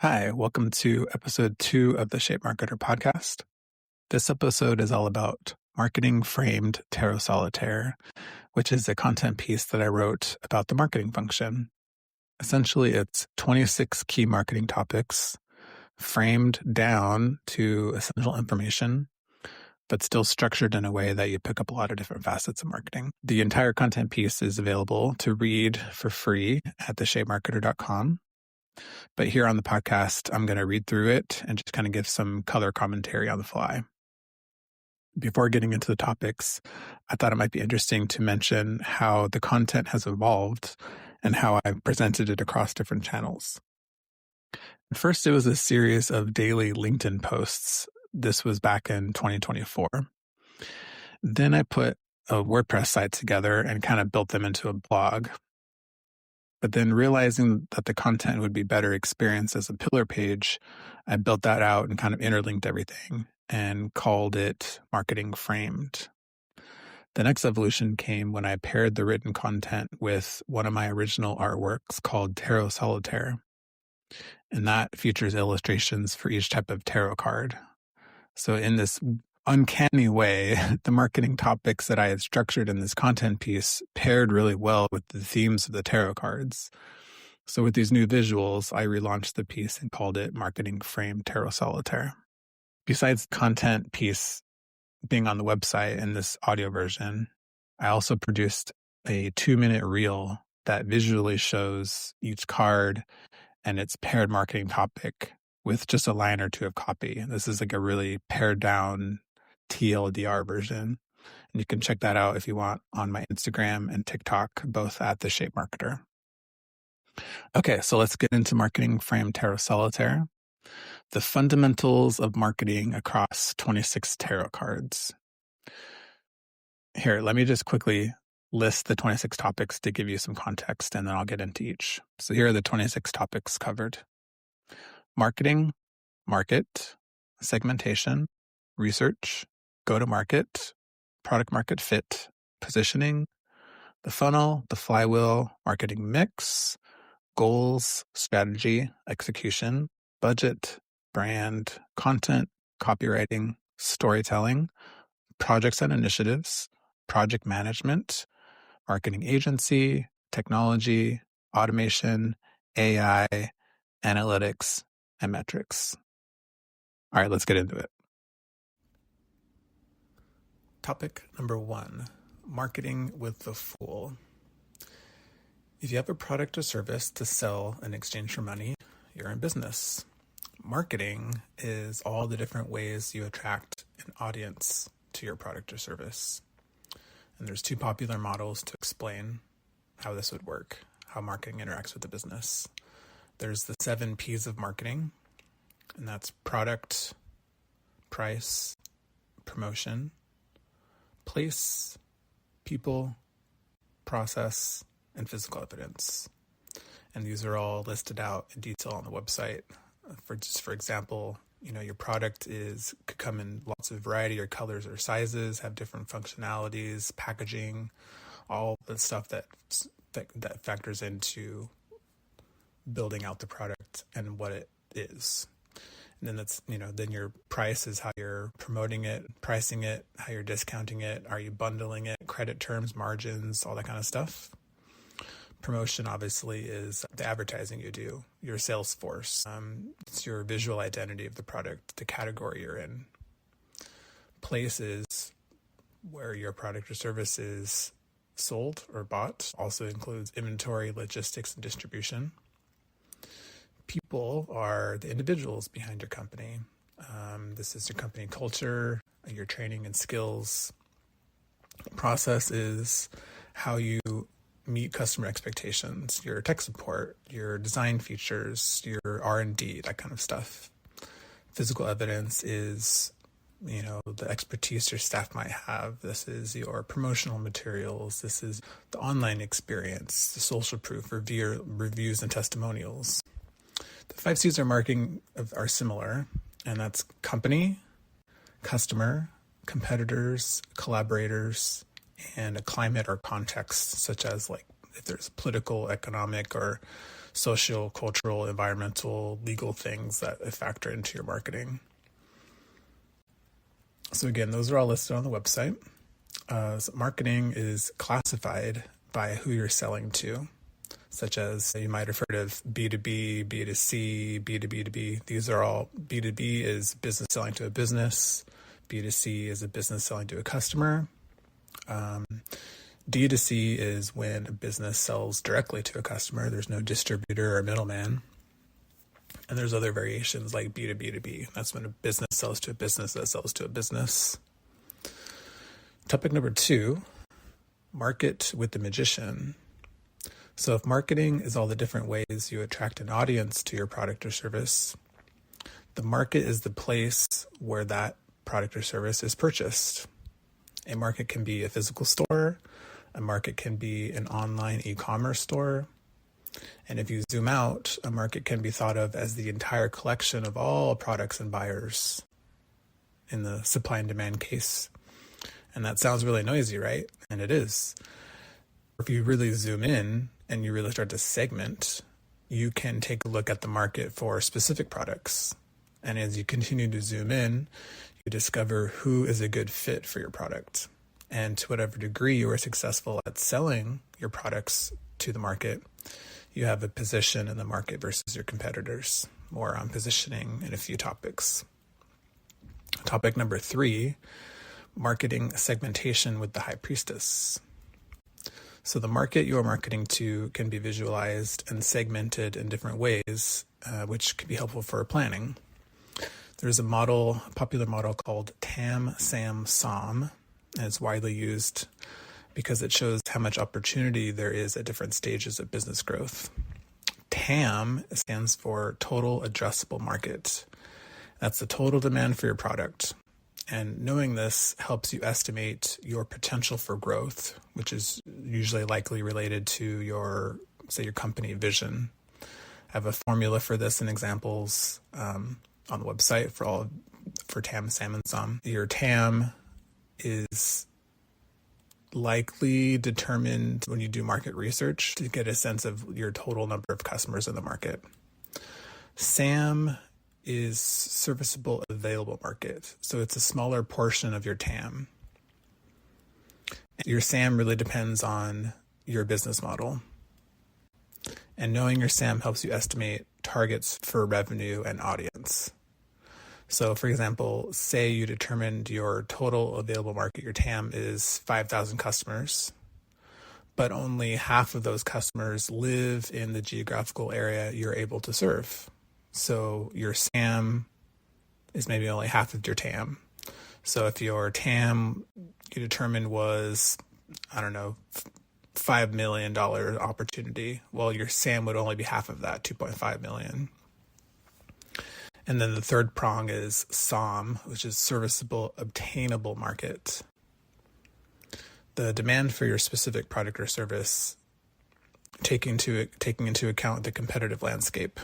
Hi, welcome to episode 2 of the Shape Marketer podcast. This episode is all about marketing framed tarot solitaire, which is a content piece that I wrote about the marketing function. Essentially, it's 26 key marketing topics framed down to essential information, but still structured in a way that you pick up a lot of different facets of marketing. The entire content piece is available to read for free at theshapemarketer.com. But here on the podcast, I'm going to read through it and just kind of give some color commentary on the fly. Before getting into the topics, I thought it might be interesting to mention how the content has evolved and how I've presented it across different channels. At first, it was a series of daily LinkedIn posts. This was back in 2024. Then I put a WordPress site together and kind of built them into a blog. But then realizing that the content would be better experienced as a pillar page, I built that out and kind of interlinked everything and called it Marketing Framed. The next evolution came when I paired the written content with one of my original artworks called Tarot Solitaire. And that features illustrations for each type of tarot card. So in this uncanny way, the marketing topics that I had structured in this content piece paired really well with the themes of the tarot cards. So with these new visuals, I relaunched the piece and called it Marketing Frame Tarot Solitaire. Besides the content piece being on the website in this audio version, I also produced a 2-minute reel that visually shows each card and its paired marketing topic with just a line or two of copy. This is like a really pared down TLDR version. And you can check that out if you want on my Instagram and TikTok, both at The Shape Marketer. Okay, so let's get into Marketing Frame Tarot Solitaire. The fundamentals of marketing across 26 tarot cards. Here, let me just quickly list the 26 topics to give you some context, and then I'll get into each. So here are the 26 topics covered. Marketing, market, segmentation, research, go-to-market, product market fit, positioning, the funnel, the flywheel, marketing mix, goals, strategy, execution, budget, brand, content, copywriting, storytelling, projects and initiatives, project management, marketing agency, technology, automation, AI, analytics, and metrics. All right, let's get into it. Topic number 1, marketing with the fool. If you have a product or service to sell in exchange for money, you're in business. Marketing is all the different ways you attract an audience to your product or service. And there's 2 popular models to explain how this would work, how marketing interacts with the business. There's the 7 P's of marketing, and that's product, price, promotion, place, people, process, and physical evidence. And these are all listed out in detail on the website. For example, your product could come in lots of variety or colors or sizes, have different functionalities, packaging, all the stuff that factors into building out the product and what it is. And then then your price is how you're promoting it, pricing it, how you're discounting it, are you bundling it, credit terms, margins, all that kind of stuff. Promotion obviously is the advertising you do, your sales force. It's your visual identity of the product, the category you're in. Place is where your product or service is sold or bought. Also includes inventory, logistics, and distribution. People are the individuals behind your company. This is your company culture, your training and skills. Process is how you meet customer expectations, your tech support, your design features, your R&D, that kind of stuff. Physical evidence is, the expertise your staff might have. This is your promotional materials. This is the online experience, the social proof, reviews and testimonials. The 5 C's of marketing are similar, and that's company, customer, competitors, collaborators, and a climate or context, such as like if there's political, economic, or social, cultural, environmental, legal things that factor into your marketing. So again, those are all listed on the website. So marketing is classified by who you're selling to, such as you might have heard of B2B, B2C, B2B2B. These are all, B2B is business selling to a business. B2C is a business selling to a customer. D2C is when a business sells directly to a customer. There's no distributor or middleman. And there's other variations like B2B2B. That's when a business sells to a business that sells to a business. Topic number 2, market with the magician. So if marketing is all the different ways you attract an audience to your product or service, the market is the place where that product or service is purchased. A market can be a physical store. A market can be an online e-commerce store. And if you zoom out, a market can be thought of as the entire collection of all products and buyers in the supply and demand case. And that sounds really noisy, right? And it is. If you really zoom in and you really start to segment, you can take a look at the market for specific products. And as you continue to zoom in, you discover who is a good fit for your product. And to whatever degree you are successful at selling your products to the market, you have a position in the market versus your competitors. More on positioning in a few topics. Topic number 3, marketing segmentation with the high priestess. So the market you are marketing to can be visualized and segmented in different ways, which can be helpful for planning. There's a popular model called TAM, SAM, SOM, and it's widely used because it shows how much opportunity there is at different stages of business growth. TAM stands for total addressable market. That's the total demand for your product. And knowing this helps you estimate your potential for growth, which is usually likely related to your company vision. I have a formula for this and examples on the website for TAM, SAM, and SOM. Your TAM is likely determined when you do market research to get a sense of your total number of customers in the market. SAM is serviceable available market. So it's a smaller portion of your TAM. Your SAM really depends on your business model. And knowing your SAM helps you estimate targets for revenue and audience. So for example, say you determined your total available market, your TAM is 5,000 customers, but only half of those customers live in the geographical area you're able to serve. So your SAM is maybe only half of your TAM. So if your TAM you determined was, $5 million opportunity, well, your SAM would only be half of that, 2.5 million. And then the third prong is SOM, which is serviceable obtainable market. The demand for your specific product or service, taking into account the competitive landscape.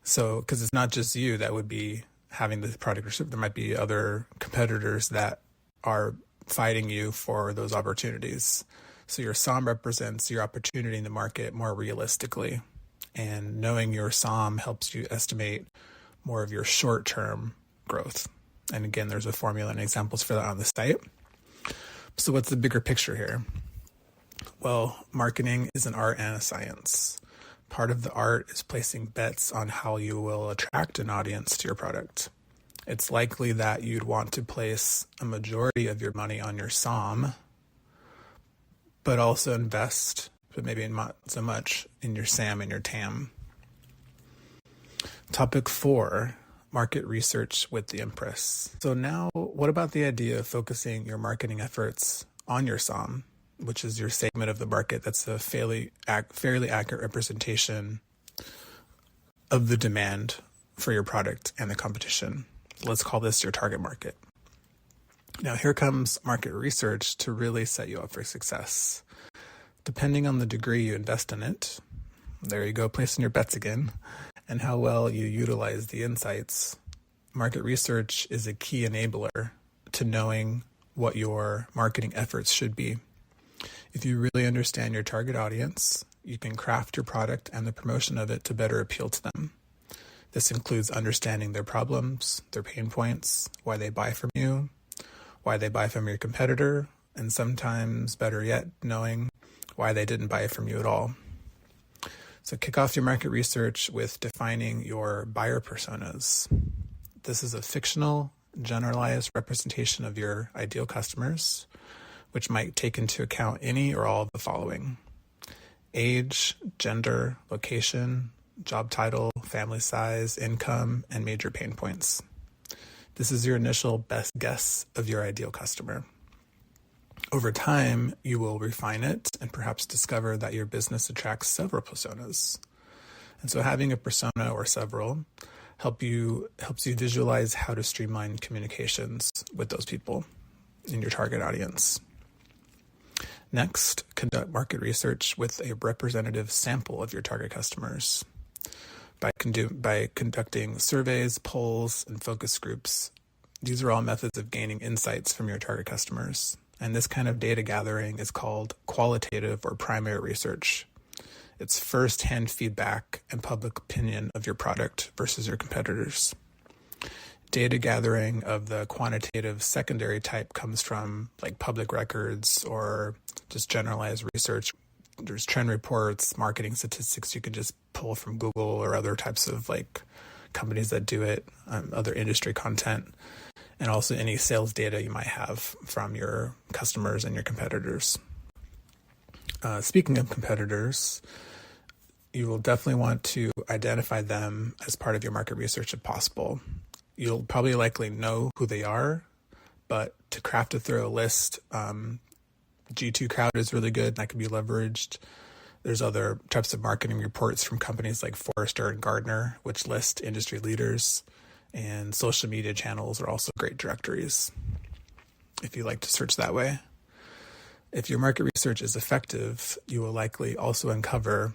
So, because it's not just you that would be having the product or service, there might be other competitors that are fighting you for those opportunities. So your SOM represents your opportunity in the market more realistically. And knowing your SOM helps you estimate more of your short-term growth. And again, there's a formula and examples for that on the site. So what's the bigger picture here? Well, marketing is an art and a science. Part of the art is placing bets on how you will attract an audience to your product. It's likely that you'd want to place a majority of your money on your SOM, but also invest, but maybe not so much, in your SAM and your TAM. Topic 4, market research with the Empress. So now, what about the idea of focusing your marketing efforts on your SOM, which is your segment of the market that's a fairly accurate representation of the demand for your product and the competition? Let's call this your target market. Now, here comes market research to really set you up for success. Depending on the degree you invest in it, there you go, placing your bets again, and how well you utilize the insights, market research is a key enabler to knowing what your marketing efforts should be. If you really understand your target audience you can craft your product and the promotion of it to better appeal to them. This includes understanding their problems, their pain points, why they buy from you, why they buy from your competitor, and sometimes, better yet, knowing why they didn't buy from you at all. So kick off your market research with defining your buyer personas. This is a fictional, generalized representation of your ideal customers, which might take into account any or all of the following: age, gender, location, job title, family size, income, and major pain points. This is your initial best guess of your ideal customer. Over time, you will refine it and perhaps discover that your business attracts several personas. And so having a persona or several helps you visualize how to streamline communications with those people in your target audience. Next, conduct market research with a representative sample of your target customers. By conducting surveys, polls, and focus groups, these are all methods of gaining insights from your target customers. And this kind of data gathering is called qualitative or primary research. It's first-hand feedback and public opinion of your product versus your competitors. Data gathering of the quantitative secondary type comes from like public records or just generalized research. There's trend reports, marketing statistics you can just pull from Google or other types of like companies that do it, other industry content, and also any sales data you might have from your customers and your competitors. Speaking of competitors, you will definitely want to identify them as part of your market research if possible. You'll probably likely know who they are, but to craft a thorough list, G2 Crowd is really good. That can be leveraged. There's other types of marketing reports from companies like Forrester and Gartner, which list industry leaders, and social media channels are also great directories if you like to search that way. If your market research is effective, you will likely also uncover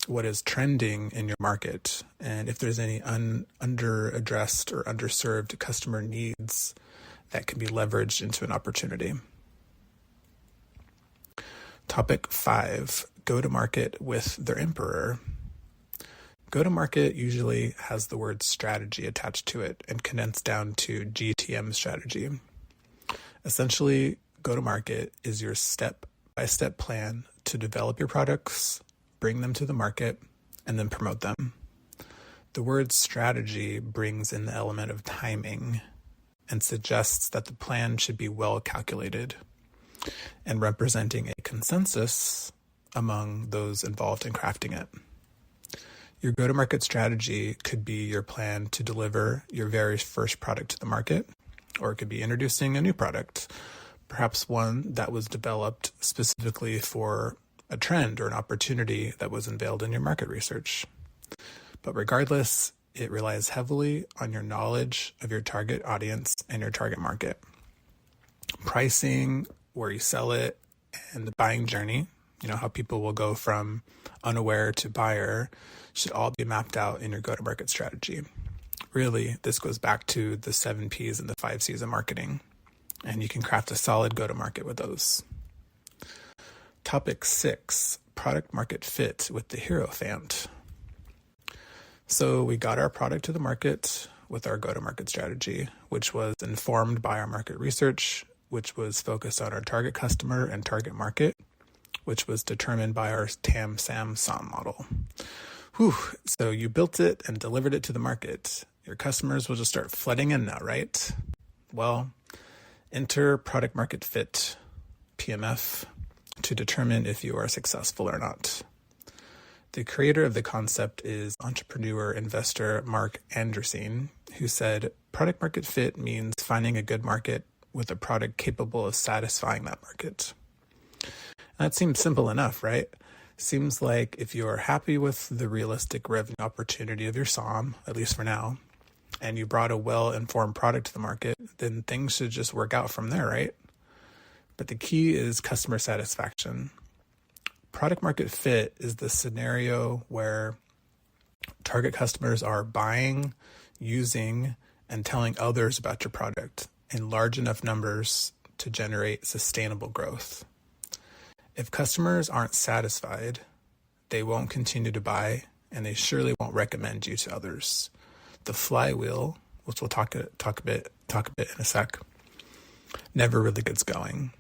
what is trending in your market and if there's any under-addressed or underserved customer needs that can be leveraged into an opportunity. Topic 5, go to market with their emperor. Go to market usually has the word strategy attached to it and condensed down to GTM strategy. Essentially, go to market is your step-by-step plan to develop your products, bring them to the market, and then promote them. The word strategy brings in the element of timing and suggests that the plan should be well calculated and representing a consensus among those involved in crafting it. Your go-to-market strategy could be your plan to deliver your very first product to the market, or it could be introducing a new product, perhaps one that was developed specifically for a trend or an opportunity that was unveiled in your market research. But regardless, it relies heavily on your knowledge of your target audience and your target market. Pricing, where you sell it, and the buying journey, how people will go from unaware to buyer, should all be mapped out in your go-to-market strategy. Really, this goes back to the 7 Ps and the 5 Cs of marketing, and you can craft a solid go-to-market with those. Topic 6, product market fit with the Hierophant. So we got our product to the market with our go-to-market strategy, which was informed by our market research, which was focused on our target customer and target market, which was determined by our TAM, SAM, SOM model. So you built it and delivered it to the market. Your customers will just start flooding in now, right? Well, enter product market fit, PMF, to determine if you are successful or not. The creator of the concept is entrepreneur investor Mark Anderson, who said, product market fit means finding a good market with a product capable of satisfying that market. That seems simple enough, right? Seems like if you are happy with the realistic revenue opportunity of your SOM, at least for now, and you brought a well-informed product to the market, then things should just work out from there, right? But the key is customer satisfaction. Product market fit is the scenario where target customers are buying, using, and telling others about your product in large enough numbers to generate sustainable growth. If customers aren't satisfied, they won't continue to buy, and they surely won't recommend you to others. The flywheel, which we'll talk a bit in a sec, never really gets going.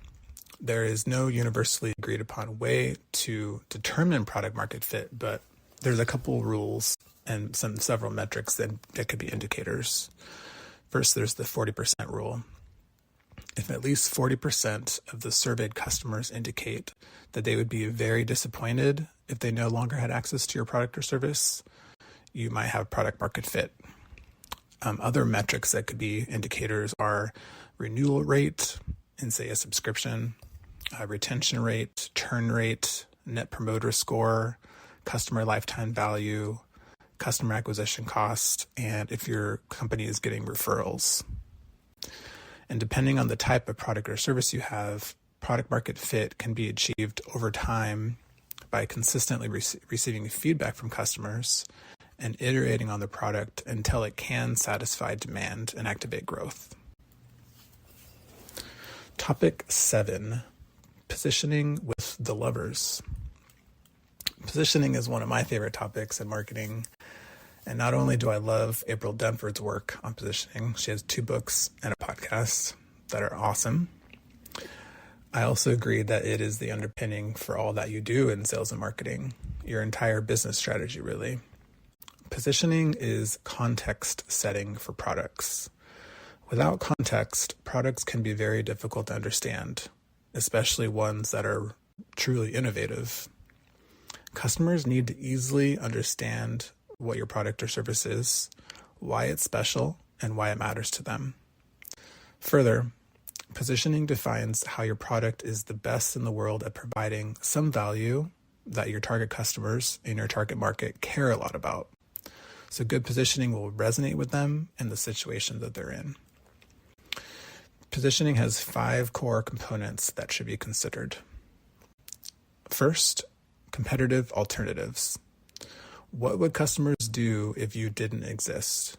There is no universally agreed upon way to determine product market fit, but there's a couple rules and several metrics that could be indicators. First, there's the 40% rule. If at least 40% of the surveyed customers indicate that they would be very disappointed if they no longer had access to your product or service, you might have product market fit. Other metrics that could be indicators are renewal rate in, say, a subscription, retention rate, churn rate, net promoter score, customer lifetime value, customer acquisition cost, and if your company is getting referrals. And depending on the type of product or service you have, product market fit can be achieved over time by consistently receiving feedback from customers and iterating on the product until it can satisfy demand and activate growth. Topic 7, positioning with the lovers. Positioning is one of my favorite topics in marketing. And not only do I love April Dunford's work on positioning, she has 2 books and a podcast that are awesome. I also agree that it is the underpinning for all that you do in sales and marketing, your entire business strategy, really. Positioning is context setting for products. Without context, products can be very difficult to understand, especially ones that are truly innovative. Customers need to easily understand what your product or service is, why it's special, and why it matters to them. Further, positioning defines how your product is the best in the world at providing some value that your target customers in your target market care a lot about. So good positioning will resonate with them and the situation that they're in. Positioning has 5 core components that should be considered. First, competitive alternatives. What would customers do if you didn't exist?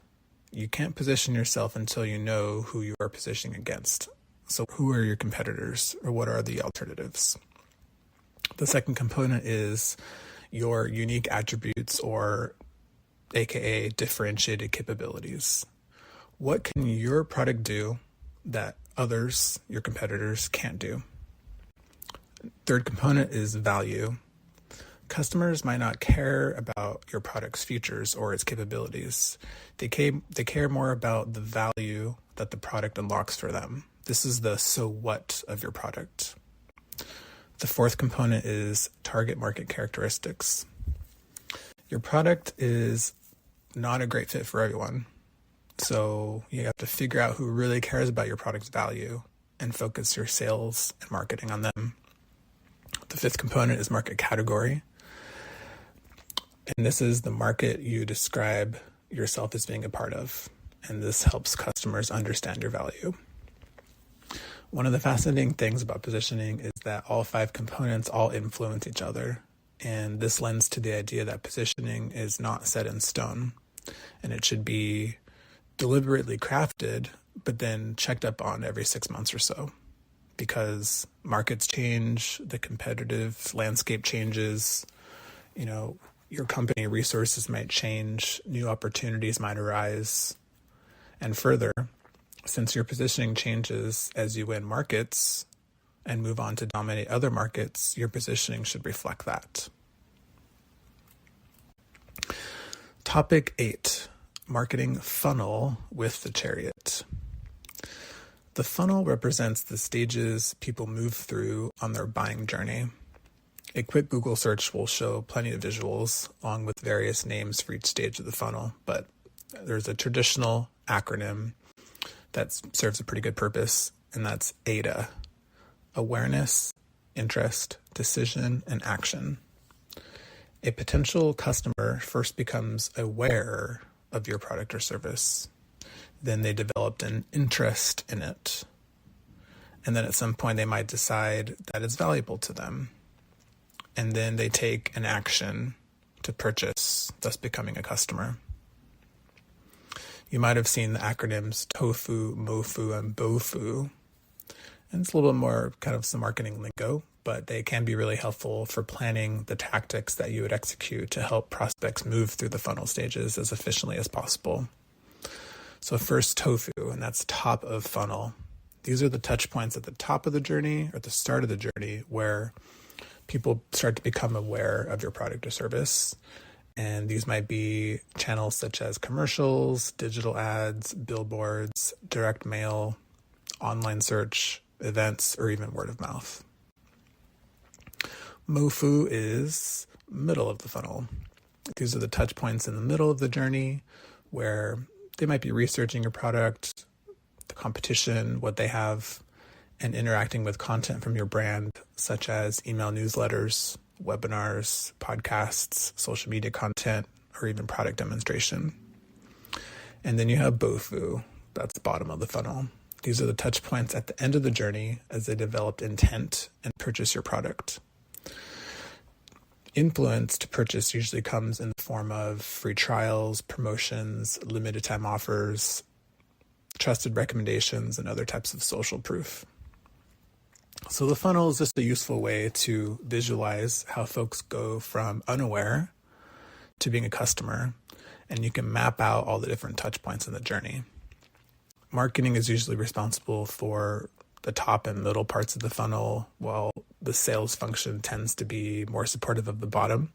You can't position yourself until you know who you are positioning against. So who are your competitors, or what are the alternatives? The second component is your unique attributes, or AKA differentiated capabilities. What can your product do that others, your competitors, can't do? Third component is value. Customers might not care about your product's features or its capabilities. They care more about the value that the product unlocks for them. This is the so what of your product. The fourth component is target market characteristics. Your product is not a great fit for everyone. So you have to figure out who really cares about your product's value and focus your sales and marketing on them. The fifth component is market category. And this is the market you describe yourself as being a part of. And this helps customers understand your value. One of the fascinating things about positioning is that all 5 components all influence each other. And this lends to the idea that positioning is not set in stone. And it should be deliberately crafted, but then checked up on every 6 months or so. Because markets change, the competitive landscape changes, your company resources might change, new opportunities might arise. And further, since your positioning changes as you win markets and move on to dominate other markets, your positioning should reflect that. Topic 8, marketing funnel with the chariot. The funnel represents the stages people move through on their buying journey. A quick Google search will show plenty of visuals along with various names for each stage of the funnel, but there's a traditional acronym that serves a pretty good purpose, and that's AIDA: awareness, interest, decision, and action. A potential customer first becomes aware of your product or service. Then they developed an interest in it. And then at some point they might decide that it's valuable to them. And then they take an action to purchase, thus becoming a customer. You might have seen the acronyms TOFU, MOFU, and BOFU. And it's a little bit more kind of some marketing lingo, but they can be really helpful for planning the tactics that you would execute to help prospects move through the funnel stages as efficiently as possible. So first, tofu, and that's top of funnel. These are the touch points at the top of the journey or the start of the journey where people start to become aware of your product or service. And these might be channels such as commercials, digital ads, billboards, direct mail, online search, events, or even word of mouth. MOFU is middle of the funnel. These are the touch points in the middle of the journey where they might be researching your product, the competition, what they have, and interacting with content from your brand, such as email newsletters, webinars, podcasts, social media content, or even product demonstration. And then you have BOFU, that's the bottom of the funnel. These are the touch points at the end of the journey as they develop intent and purchase your product. Influence to purchase usually comes in the form of free trials, promotions, limited time offers, trusted recommendations, and other types of social proof. So the funnel is just a useful way to visualize how folks go from unaware to being a customer, and you can map out all the different touch points in the journey. Marketing is usually responsible for the top and middle parts of the funnel, while the sales function tends to be more supportive of the bottom.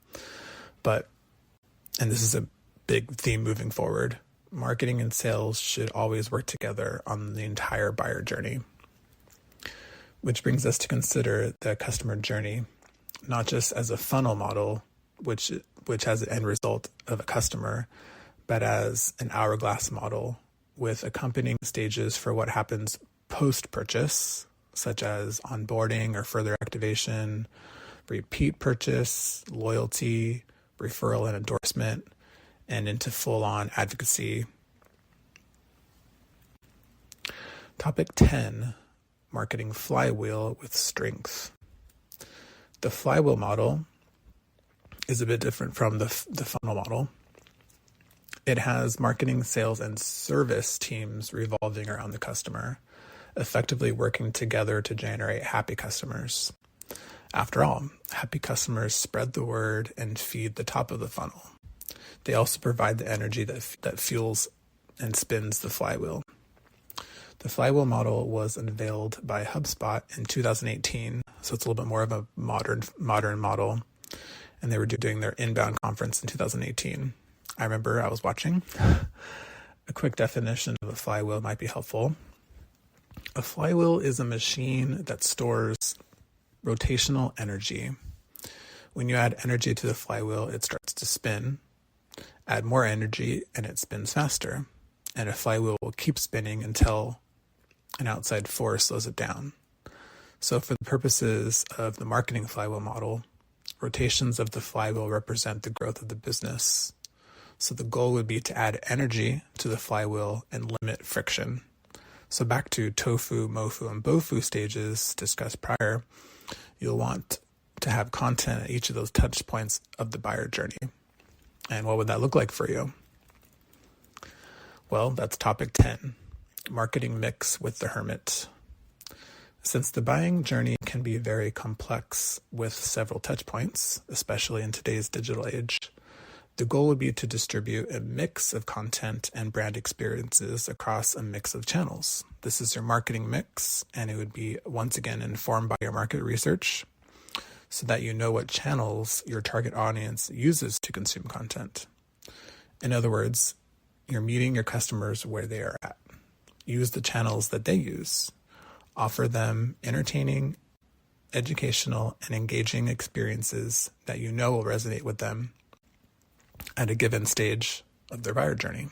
And this is a big theme moving forward, marketing and sales should always work together on the entire buyer journey. Which brings us to consider the customer journey, not just as a funnel model, which has an end result of a customer, but as an hourglass model with accompanying stages for what happens post-purchase, such as onboarding or further activation, repeat purchase, loyalty, referral and endorsement, and into full-on advocacy. Topic 10, marketing flywheel with strength. The flywheel model is a bit different from the funnel model. It has marketing, sales, and service teams revolving around the customer, effectively working together to generate happy customers. After all, happy customers spread the word and feed the top of the funnel. They also provide the energy that fuels and spins the flywheel. The flywheel model was unveiled by HubSpot in 2018, so it's a little bit more of a modern model, and they were doing their inbound conference in 2018. I remember I was watching. A quick definition of a flywheel might be helpful. A flywheel is a machine that stores rotational energy. When you add energy to the flywheel, it starts to spin. Add more energy and it spins faster. And a flywheel will keep spinning until an outside force slows it down. So for the purposes of the marketing flywheel model, rotations of the flywheel represent the growth of the business. So the goal would be to add energy to the flywheel and limit friction. So back to tofu, mofu, and bofu stages discussed prior, you'll want to have content at each of those touch points of the buyer journey. And what would that look like for you? Well, that's topic 10, marketing mix with the hermit. Since the buying journey can be very complex with several touch points, especially in today's digital age, the goal would be to distribute a mix of content and brand experiences across a mix of channels. This is your marketing mix, and it would be, once again, informed by your market research so that you know what channels your target audience uses to consume content. In other words, you're meeting your customers where they are at. Use the channels that they use. Offer them entertaining, educational, and engaging experiences that you know will resonate with them at a given stage of their buyer journey.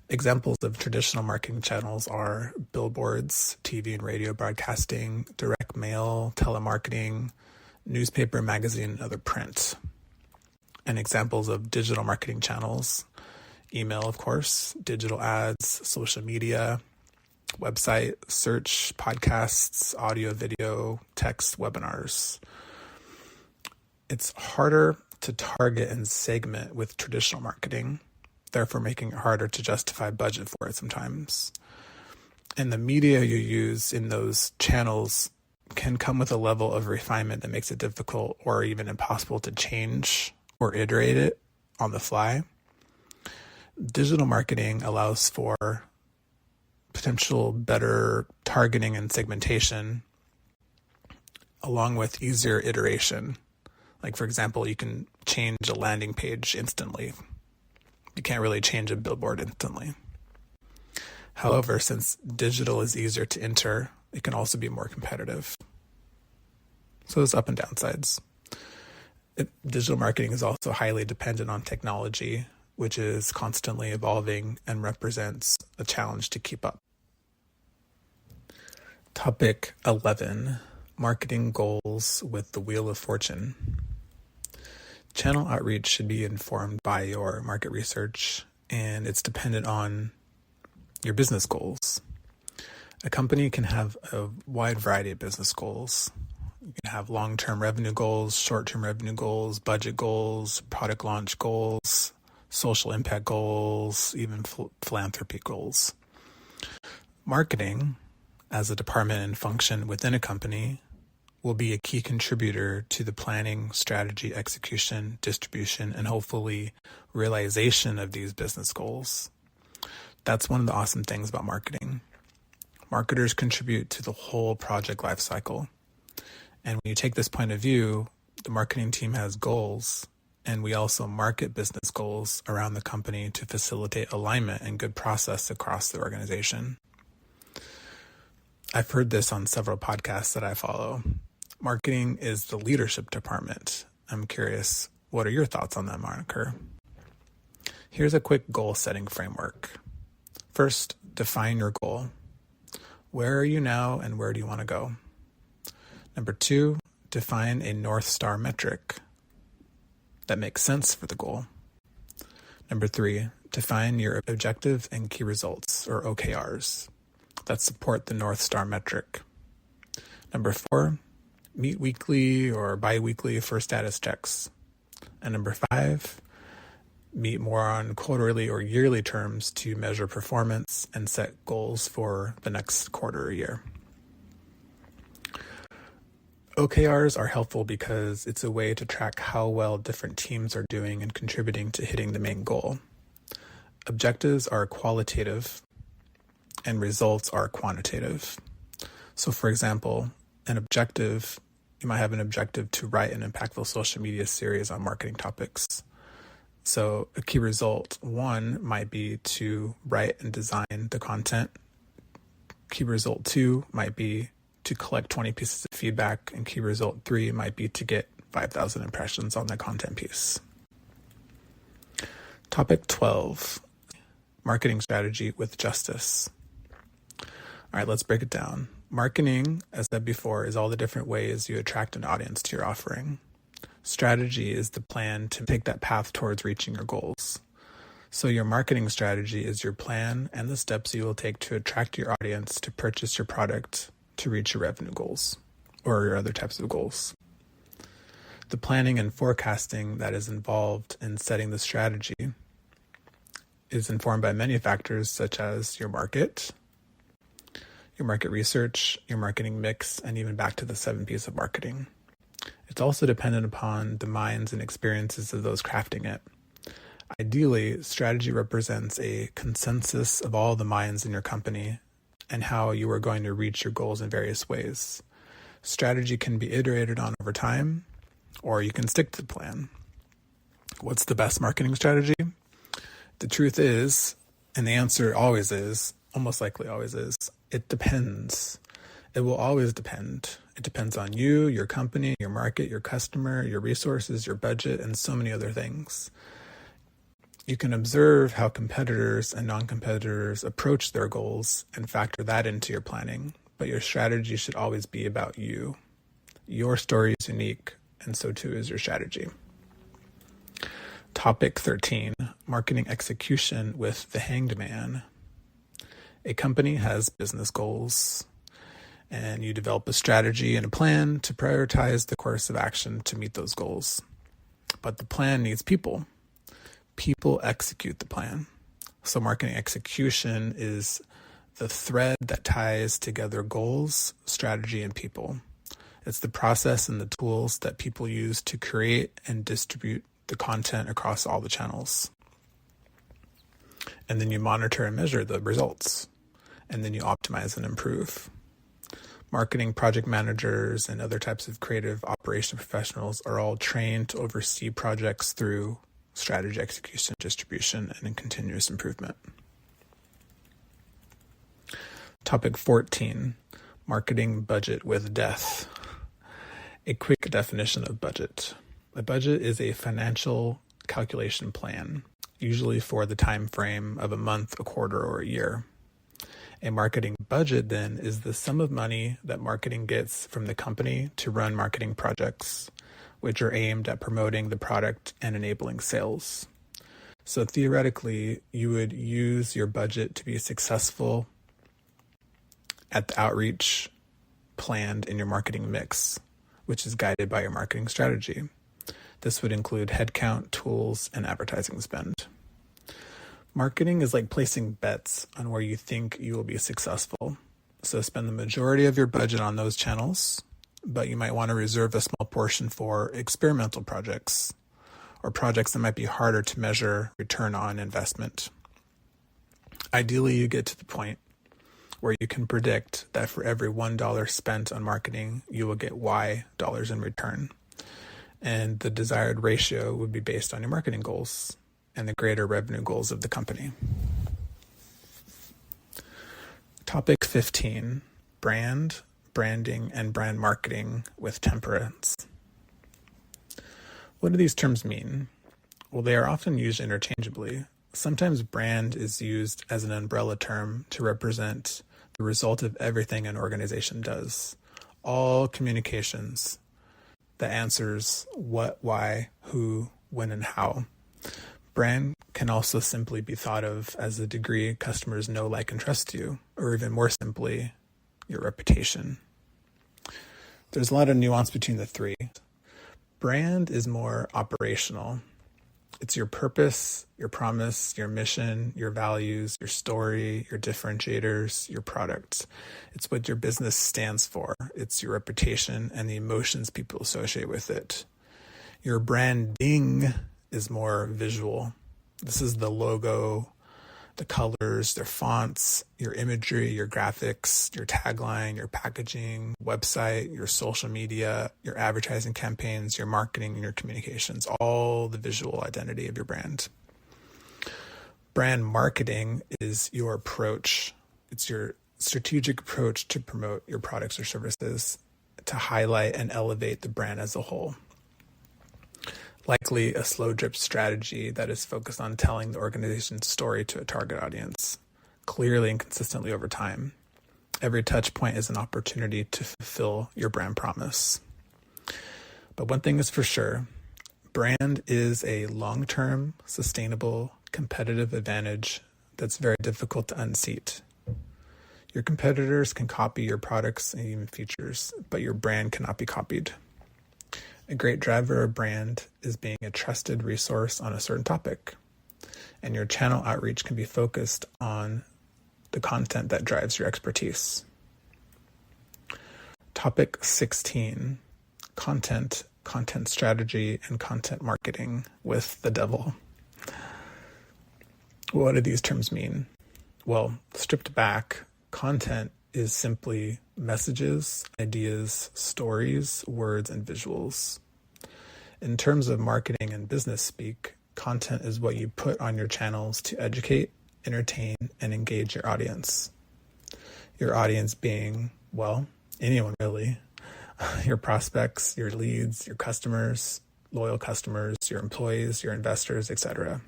Examples of traditional marketing channels are billboards, TV and radio broadcasting, direct mail, telemarketing, newspaper, magazine, and other print. And examples of digital marketing channels, email, of course, digital ads, social media, website, search, podcasts, audio, video, text, webinars. It's harder to target and segment with traditional marketing, therefore making it harder to justify budget for it sometimes. And the media you use in those channels can come with a level of refinement that makes it difficult or even impossible to change or iterate it on the fly. Digital marketing allows for potential better targeting and segmentation, along with easier iteration. Like, for example, you can change a landing page instantly. You can't really change a billboard instantly. However, since digital is easier to enter, it can also be more competitive. So there's up and downsides. Digital marketing is also highly dependent on technology, which is constantly evolving and represents a challenge to keep up. Topic 11, marketing goals with the Wheel of Fortune. Channel outreach should be informed by your market research, and it's dependent on your business goals. A company can have a wide variety of business goals. You can have long-term revenue goals, short-term revenue goals, budget goals, product launch goals, social impact goals, even philanthropy goals. Marketing, as a department and function within a company, will be a key contributor to the planning, strategy, execution, distribution, and hopefully realization of these business goals. That's one of the awesome things about marketing. Marketers contribute to the whole project lifecycle. And when you take this point of view, the marketing team has goals, and we also market business goals around the company to facilitate alignment and good process across the organization. I've heard this on several podcasts that I follow. Marketing is the leadership department. I'm curious, what are your thoughts on that moniker? Here's a quick goal setting framework. First, define your goal. Where are you now and where do you want to go? Number 2, define a North Star metric that makes sense for the goal. Number 3, define your objective and key results, or OKRs, that support the North Star metric. Number 4, meet weekly or bi-weekly for status checks. And number 5, meet more on quarterly or yearly terms to measure performance and set goals for the next quarter or year. OKRs are helpful because it's a way to track how well different teams are doing and contributing to hitting the main goal. Objectives are qualitative and results are quantitative. So for example, you might have an objective to write an impactful social media series on marketing topics. So a key result 1 might be to write and design the content. Key result 2 might be to collect 20 pieces of feedback, and key result 3 might be to get 5,000 impressions on the content piece. Topic 12, marketing strategy with justice. All right, let's break it down. Marketing, as said before, is all the different ways you attract an audience to your offering. Strategy is the plan to take that path towards reaching your goals. So your marketing strategy is your plan and the steps you will take to attract your audience to purchase your product to reach your revenue goals or your other types of goals. The planning and forecasting that is involved in setting the strategy is informed by many factors such as your market research, your marketing mix, and even back to the 7 P's of marketing. It's also dependent upon the minds and experiences of those crafting it. Ideally, strategy represents a consensus of all the minds in your company and how you are going to reach your goals in various ways. Strategy can be iterated on over time, or you can stick to the plan. What's the best marketing strategy? The truth is, and the answer always is, almost likely always is, it depends. It will always depend. It depends on you, your company, your market, your customer, your resources, your budget, and so many other things. You can observe how competitors and non-competitors approach their goals and factor that into your planning, but your strategy should always be about you. Your story is unique, and so too is your strategy. Topic 13, marketing execution with the hanged man. A company has business goals, and you develop a strategy and a plan to prioritize the course of action to meet those goals. But the plan needs people. People execute the plan. So marketing execution is the thread that ties together goals, strategy, and people. It's the process and the tools that people use to create and distribute the content across all the channels. And then you monitor and measure the results. And then you optimize and improve. Marketing project managers and other types of creative operation professionals are all trained to oversee projects through strategy, execution, distribution, and continuous improvement. Topic 14, marketing budget with death. A quick definition of budget. A budget is a financial calculation plan, usually for the time frame of a month, a quarter, or a year. A marketing budget, then, is the sum of money that marketing gets from the company to run marketing projects, which are aimed at promoting the product and enabling sales. So theoretically, you would use your budget to be successful at the outreach planned in your marketing mix, which is guided by your marketing strategy. This would include headcount, tools, and advertising spend. Marketing is like placing bets on where you think you will be successful. So spend the majority of your budget on those channels, but you might want to reserve a small portion for experimental projects or projects that might be harder to measure return on investment. Ideally, you get to the point where you can predict that for every $1 spent on marketing, you will get Y dollars in return. And the desired ratio would be based on your marketing goals and the greater revenue goals of the company. Topic 15, brand, branding, and brand marketing with temperance. What do these terms mean? Well, they are often used interchangeably. Sometimes brand is used as an umbrella term to represent the result of everything an organization does. All communications that answers what, why, who, when, and how. Brand can also simply be thought of as the degree customers know, like, and trust you, or even more simply, your reputation. There's a lot of nuance between the three. Brand is more operational. It's your purpose, your promise, your mission, your values, your story, your differentiators, your products. It's what your business stands for. It's your reputation and the emotions people associate with it. Your branding is more visual. This is the logo, the colors, their fonts, your imagery, your graphics, your tagline, your packaging, website, your social media, your advertising campaigns, your marketing, and your communications, all the visual identity of your brand. Brand marketing is your approach. It's your strategic approach to promote your products or services, to highlight and elevate the brand as a whole. Likely a slow drip strategy that is focused on telling the organization's story to a target audience, clearly and consistently over time. Every touch point is an opportunity to fulfill your brand promise. But one thing is for sure, brand is a long-term, sustainable, competitive advantage that's very difficult to unseat. Your competitors can copy your products and even features, but your brand cannot be copied. A great driver of brand is being a trusted resource on a certain topic, and your channel outreach can be focused on the content that drives your expertise. Topic 16, content strategy, and content marketing with the devil. What do these terms mean? Well, stripped back, content is simply messages, ideas, stories, words, and visuals. In terms of marketing and business speak, content is what you put on your channels to educate, entertain, and engage your audience. Your audience being, well, anyone really. Your prospects, your leads, your customers, loyal customers, your employees, your investors, etc.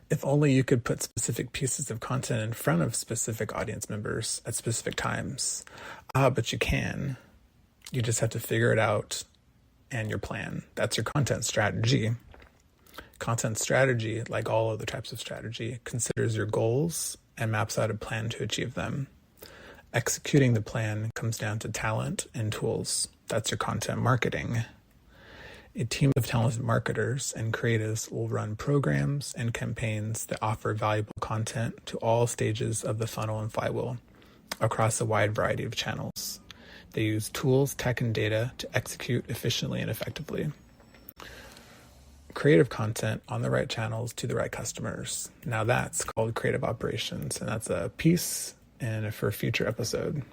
If only you could put specific pieces of content in front of specific audience members at specific times. But you can. You just have to figure it out and your plan. That's your content strategy. Content strategy, like all other types of strategy, considers your goals and maps out a plan to achieve them. Executing the plan comes down to talent and tools. That's your content marketing. A team of talented marketers and creatives will run programs and campaigns that offer valuable content to all stages of the funnel and flywheel across a wide variety of channels. They use tools, tech, and data to execute efficiently and effectively. Creative content on the right channels to the right customers. Now that's called creative operations, and that's a piece and for a future episode.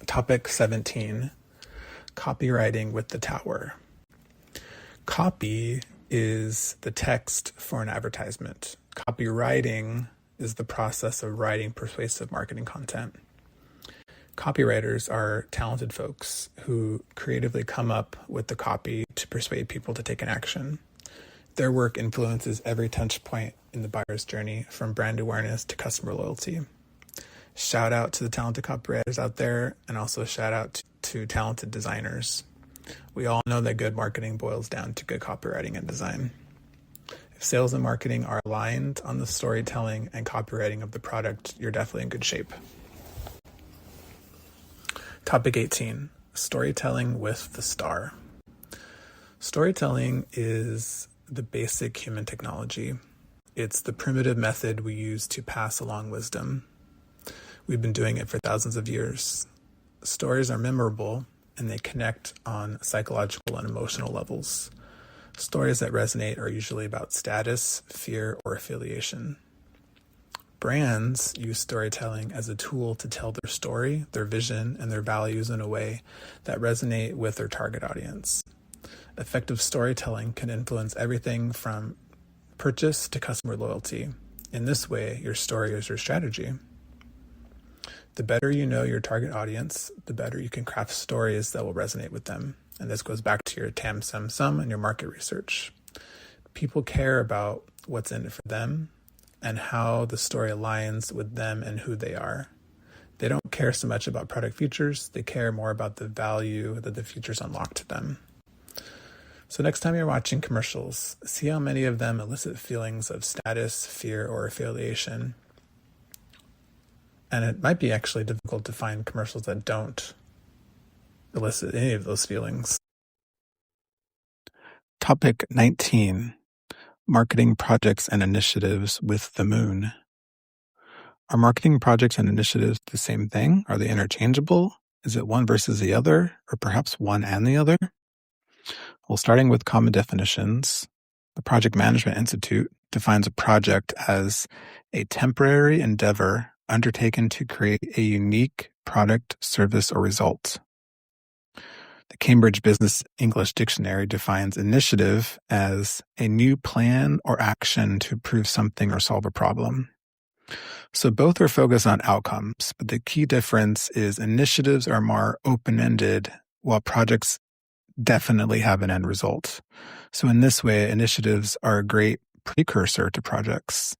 Topic 17, copywriting with the tower. Copy is the text for an advertisement. Copywriting is the process of writing persuasive marketing content. Copywriters are talented folks who creatively come up with the copy to persuade people to take an action. Their work influences every touch point in the buyer's journey, from brand awareness to customer loyalty. Shout out to the talented copywriters out there, and also shout out to talented designers. We all know that good marketing boils down to good copywriting and design. If sales and marketing are aligned on the storytelling and copywriting of the product, you're definitely in good shape. Topic 18, storytelling with the star. Storytelling is the basic human technology. It's the primitive method we use to pass along wisdom. We've been doing it for thousands of years. Stories are memorable, and they connect on psychological and emotional levels. Stories that resonate are usually about status, fear, or affiliation. Brands use storytelling as a tool to tell their story, their vision, and their values in a way that resonate with their target audience. Effective storytelling can influence everything from purchase to customer loyalty. In this way, your story is your strategy. The better you know your target audience, the better you can craft stories that will resonate with them. And this goes back to your TAM, SUM, and your market research. People care about what's in it for them and how the story aligns with them and who they are. They don't care so much about product features. They care more about the value that the features unlock to them. So next time you're watching commercials, see how many of them elicit feelings of status, fear, or affiliation. And it might be actually difficult to find commercials that don't elicit any of those feelings. Topic 19, marketing projects and initiatives with the moon. Are marketing projects and initiatives the same thing? Are they interchangeable? Is it one versus the other, or perhaps one and the other? Well, starting with common definitions, the Project Management Institute defines a project as a temporary endeavor undertaken to create a unique product, service, or result. The Cambridge Business English Dictionary defines initiative as a new plan or action to improve something or solve a problem. So both are focused on outcomes, but the key difference is initiatives are more open-ended, while projects definitely have an end result. So in this way, initiatives are a great precursor to projects.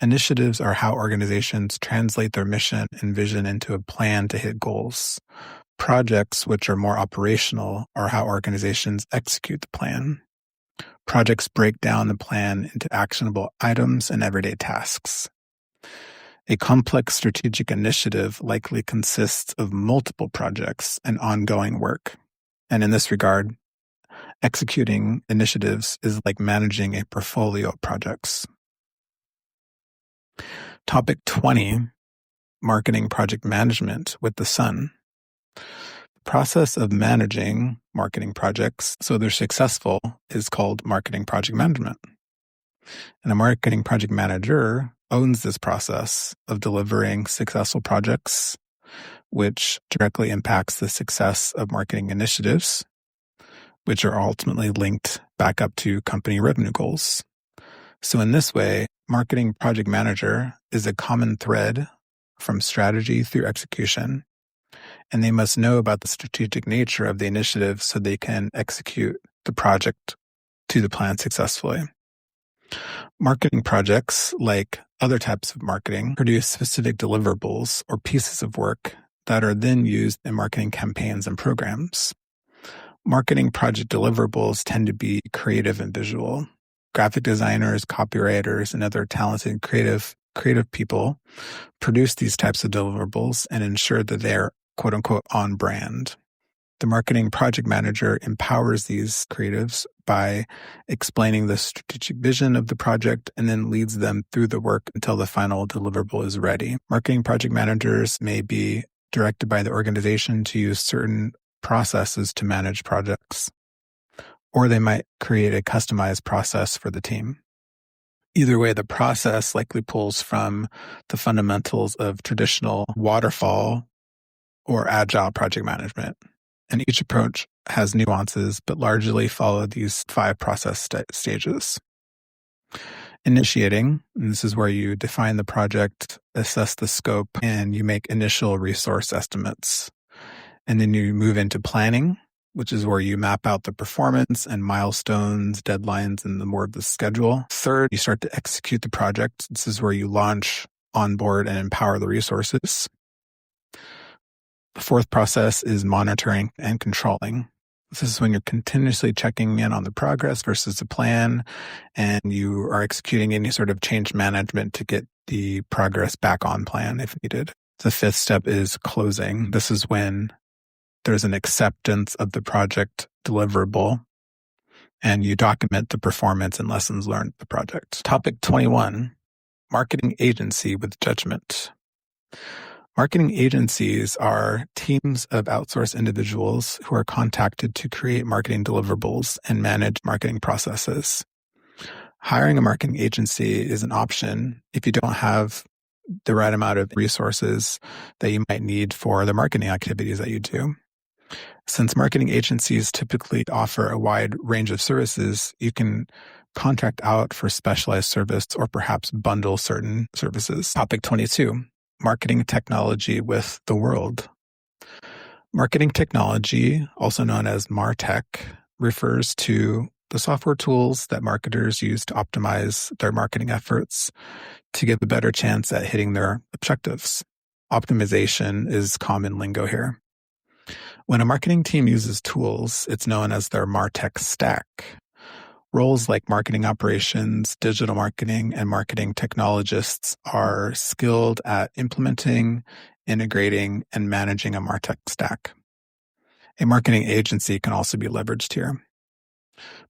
Initiatives are how organizations translate their mission and vision into a plan to hit goals. Projects, which are more operational, are how organizations execute the plan. Projects break down the plan into actionable items and everyday tasks. A complex strategic initiative likely consists of multiple projects and ongoing work. And in this regard, executing initiatives is like managing a portfolio of projects. Topic 20, marketing project management with the sun. The process of managing marketing projects so they're successful is called marketing project management. And a marketing project manager owns this process of delivering successful projects, which directly impacts the success of marketing initiatives, which are ultimately linked back up to company revenue goals. So in this way, marketing project manager is a common thread from strategy through execution, and they must know about the strategic nature of the initiative so they can execute the project to the plan successfully. Marketing projects, like other types of marketing, produce specific deliverables or pieces of work that are then used in marketing campaigns and programs. Marketing project deliverables tend to be creative and visual. Graphic designers, copywriters, and other talented creative people produce these types of deliverables and ensure that they're quote unquote on brand. The marketing project manager empowers these creatives by explaining the strategic vision of the project and then leads them through the work until the final deliverable is ready. Marketing project managers may be directed by the organization to use certain processes to manage projects, or they might create a customized process for the team. Either way, the process likely pulls from the fundamentals of traditional waterfall or agile project management. And each approach has nuances, but largely follow these 5 process stages. Initiating, and this is where you define the project, assess the scope, and you make initial resource estimates. And then you move into planning, which is where you map out the performance and milestones, deadlines, and more of the schedule. Third, you start to execute the project. This is where you launch, onboard, and empower the resources. The 4th process is monitoring and controlling. This is when you're continuously checking in on the progress versus the plan, and you are executing any sort of change management to get the progress back on plan if needed. The 5th step is closing. This is when there's an acceptance of the project deliverable, and you document the performance and lessons learned of the project. Topic 21, marketing agency with judgment. Marketing agencies are teams of outsourced individuals who are contacted to create marketing deliverables and manage marketing processes. Hiring a marketing agency is an option if you don't have the right amount of resources that you might need for the marketing activities that you do. Since marketing agencies typically offer a wide range of services, you can contract out for specialized service or perhaps bundle certain services. Topic 22. Marketing technology with the world. Marketing technology, also known as MarTech, refers to the software tools that marketers use to optimize their marketing efforts to give a better chance at hitting their objectives. Optimization is common lingo here. When a marketing team uses tools, it's known as their MarTech stack. Roles like marketing operations, digital marketing, and marketing technologists are skilled at implementing, integrating, and managing a MarTech stack. A marketing agency can also be leveraged here.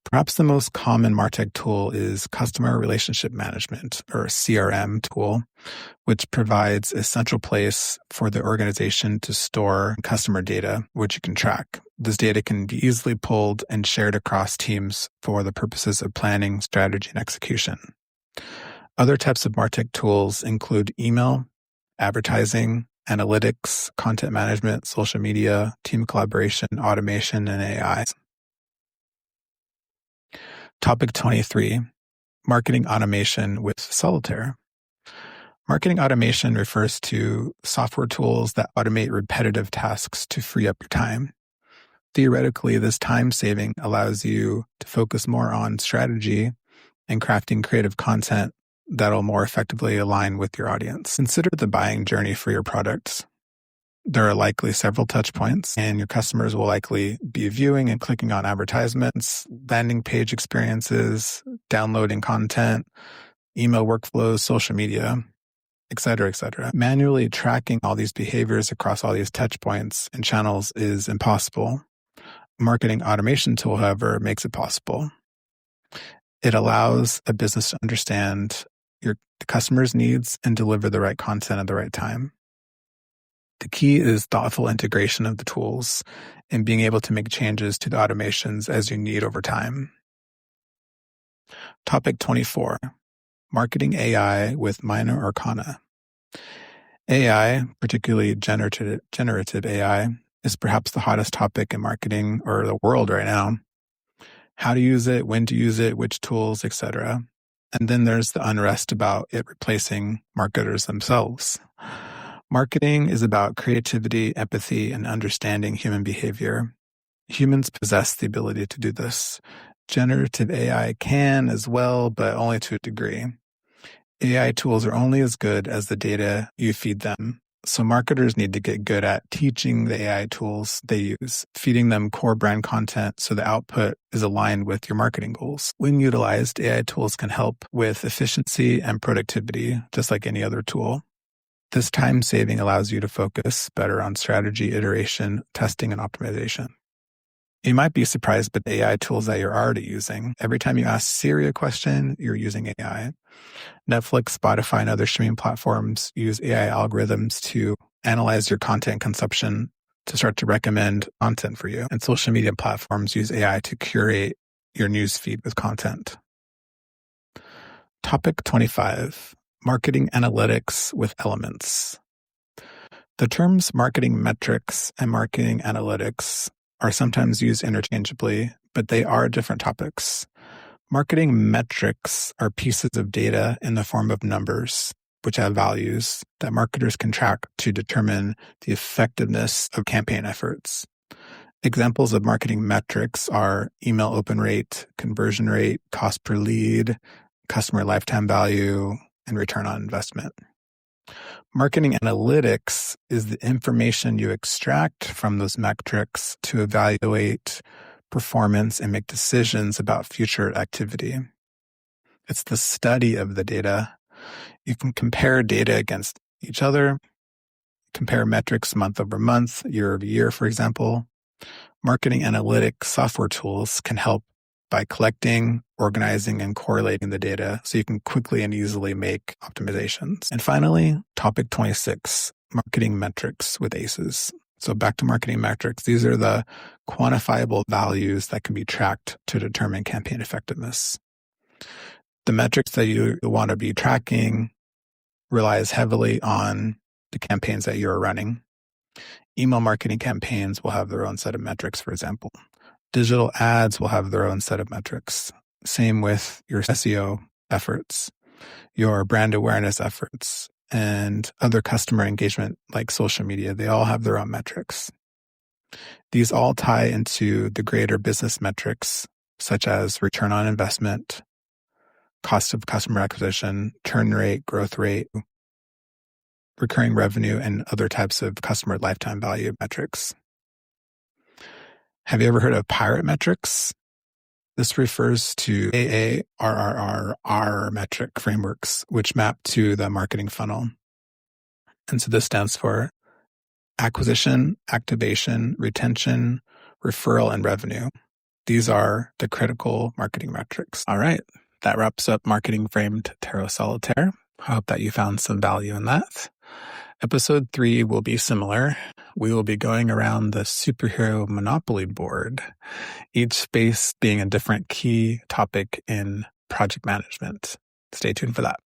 Perhaps the most common MarTech tool is Customer Relationship Management, or CRM tool, which provides a central place for the organization to store customer data, which you can track. This data can be easily pulled and shared across teams for the purposes of planning, strategy, and execution. Other types of MarTech tools include email, advertising, analytics, content management, social media, team collaboration, automation, and AI. Topic 23, marketing automation with Solitaire. Marketing automation refers to software tools that automate repetitive tasks to free up your time. Theoretically, this time saving allows you to focus more on strategy and crafting creative content that'll more effectively align with your audience. Consider the buying journey for your products. There are likely several touch points, and your customers will likely be viewing and clicking on advertisements, landing page experiences, downloading content, email workflows, social media, etc., etc. Manually tracking all these behaviors across all these touch points and channels is impossible. A marketing automation tool, however, makes it possible. It allows a business to understand your customer's needs and deliver the right content at the right time. The key is thoughtful integration of the tools and being able to make changes to the automations as you need over time. Topic 24, marketing AI with minor arcana. AI, particularly generative AI, is perhaps the hottest topic in marketing or the world right now. How to use it, when to use it, which tools, etc. And then there's the unrest about it replacing marketers themselves. Marketing is about creativity, empathy, and understanding human behavior. Humans possess the ability to do this. Generative AI can as well, but only to a degree. AI tools are only as good as the data you feed them. So marketers need to get good at teaching the AI tools they use, feeding them core brand content so the output is aligned with your marketing goals. When utilized, AI tools can help with efficiency and productivity, just like any other tool. This time saving allows you to focus better on strategy, iteration, testing, and optimization. You might be surprised by the AI tools that you're already using. Every time you ask Siri a question, you're using AI. Netflix, Spotify, and other streaming platforms use AI algorithms to analyze your content consumption to start to recommend content for you. And social media platforms use AI to curate your news feed with content. Topic 25, marketing analytics with elements. The terms marketing metrics and marketing analytics are sometimes used interchangeably, but they are different topics. Marketing metrics are pieces of data in the form of numbers, which have values that marketers can track to determine the effectiveness of campaign efforts. Examples of marketing metrics are email open rate, conversion rate, cost per lead, customer lifetime value, and return on investment. Marketing analytics is the information you extract from those metrics to evaluate performance and make decisions about future activity. It's the study of the data. You can compare data against each other, compare metrics month over month, year over year, for example. Marketing analytics software tools can help by collecting, organizing, and correlating the data so you can quickly and easily make optimizations. And finally, topic 26, marketing metrics with ACEs. So back to marketing metrics. These are the quantifiable values that can be tracked to determine campaign effectiveness. The metrics that you want to be tracking relies heavily on the campaigns that you're running. Email marketing campaigns will have their own set of metrics, for example. Digital ads will have their own set of metrics. Same with your SEO efforts, your brand awareness efforts, and other customer engagement like social media. They all have their own metrics. These all tie into the greater business metrics, such as return on investment, cost of customer acquisition, churn rate, growth rate, recurring revenue, and other types of customer lifetime value metrics. Have you ever heard of pirate metrics? This refers to AARRR metric frameworks, which map to the marketing funnel. And so this stands for acquisition, activation, retention, referral, and revenue. These are the critical marketing metrics. All right, that wraps up Marketing Framed Tarot Solitaire. I hope that you found some value in that. Episode 3 will be similar. We will be going around the superhero Monopoly board, each space being a different key topic in project management. Stay tuned for that.